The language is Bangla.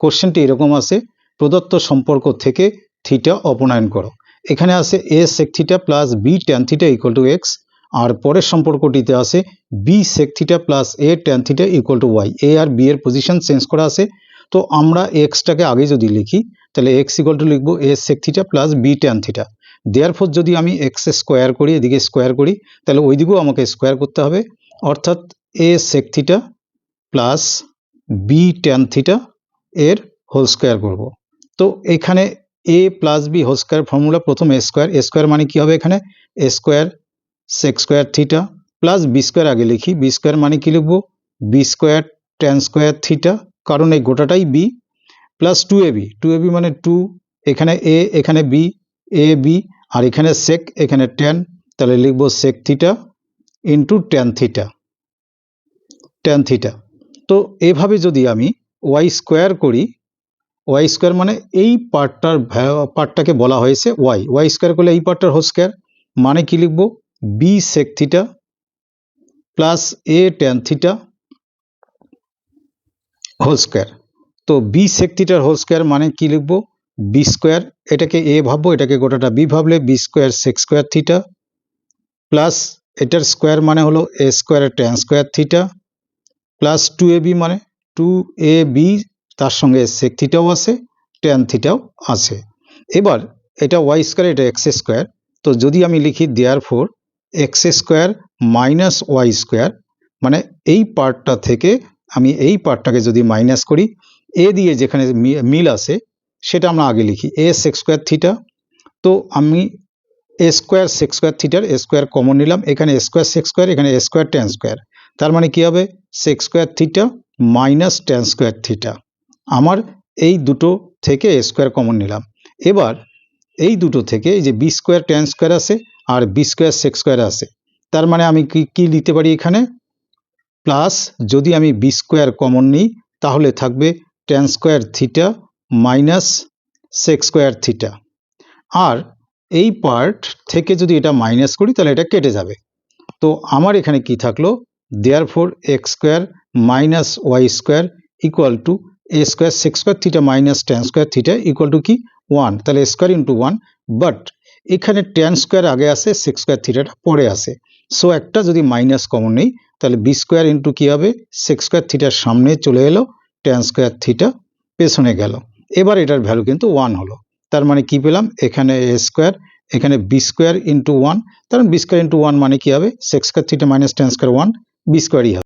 কোশ্চেনটি এরকম আছে, প্রদত্ত সম্পর্ক থেকে থিটা অপনয়ন করো। এখানে আছে a sec theta plus b tan theta equal to x, আর পরের সম্পর্কটিতে আছে b sec theta plus a tan theta equal to y. a আর b এর পজিশন চেঞ্জ করা আছে, তো আমরা এক্সটাকে আগে যদি লিখি তাহলে এক্স ইকুয়াল টু লিখবো a sec theta plus b tan theta. Therefore যদি আমি এক্স স্কোয়ার করি, এদিকে স্কোয়ার করি, তাহলে ওই দিকেও আমাকে স্কোয়ার করতে হবে, অর্থাৎ a sec theta plus b tan theta এর হোল স্কোয়ার করব। তো এখানে a plus b whole square formula, প্রথম এ স্কোয়ার মানে কি হবে, এখানে a square sec square theta plus b square আগে লিখি, বি স্কোয়ার মানে কি লিখবো b square tan square theta, কারণ এই গোটাটাই b, plus two a b মানে টু, এখানে এ এখানে বি, এ বি, আর এখানে সেক এখানে ট্যান, তাহলে লিখবো sec theta into tan theta. তো এভাবে যদি আমি ওয়াই স্কোয়ার করি, ওয়াই স্কোয়ার মানে এই পার্টটাকে বলা হয়েছে ওয়াই স্কোয়ার করলে এই পার্টটার হোল স্কোয়ার, মানে কি লিখবো বি সেক থিটা প্লাস এ ট্যান থিটা হোল স্কোয়ার। তো বি সেক থিটার হোল স্কোয়ার মানে কি লিখবো বি স্কোয়ার, এটাকে এ ভাববো, এটাকে গোটাটা বি ভাবলে b square sec square theta plus এটার স্কোয়ার মানে হলো a square tan square theta plus two a b মানে টু এ বি, তার সঙ্গে সেক থিটাও আছে ট্যান থিটাও আছে। এবার এটা ওয়াই স্কোয়ার, এটা এক্স স্কোয়ার, তো যদি আমি লিখি therefore x square minus y square, মানে এই পার্টটা থেকে আমি এই পার্টটাকে যদি মাইনাস করি, এ দিয়ে যেখানে মিল আছে সেটা আমরা আগে লিখি এ সেক স্কোয়ার থিটা, তো আমি এ স্কোয়ার সেক স্কোয়ার থিটার এ স্কোয়ার কমন নিলাম, এখানে এ স্কোয়ার সেক স্কোয়ার, এখানে এ স্কোয়ার ট্যান স্কোয়ার, তার মানে কি হবে sec square theta minus tan square theta. আমার এই দুটো থেকে এ স্কোয়ার কমন নিলাম, এবার এই দুটো থেকে এই যে বি স্কোয়ার ট্যান স্কোয়ার আছে আর বি স্কোয়ার সেক স্কোয়ার আছে, তার মানে আমি কি লিখতে পারি এখানে প্লাস, যদি আমি বি স্কোয়ার কমন নিই তাহলে থাকবে tan square theta minus sec square theta, আর এই পার্ট থেকে যদি এটা মাইনাস করি তাহলে এটা কেটে যাবে। তো আমার এখানে কি থাকলো therefore x square minus y square equal to a square sec square theta minus tan square theta equal to কি 1, তাহলে স্কোয়ার ইন্টু 1, বাট এখানে ট্যান স্কোয়ার আগে আসে সেক স্কোয়ার থিটাটা পরে আসে, সো একটা যদি মাইনাস কমন নেই তাহলে বি স্কোয়ার ইন্টু কী হবে সেক স্কোয়ার থিটার সামনে চলে এলো, ট্যান স্কোয়ার থিটা পেছনে গেল, এবার এটার ভ্যালু কিন্তু 1 হলো, তার মানে কি পেলাম এখানে এ স্কোয়ার, এখানে বি স্কোয়ার ইন্টু 1, কারণ বি স্কোয়ার ইন্টু 1 মানে কি হবে sec square theta minus tan square 1, b স্কোয়ারই হবে।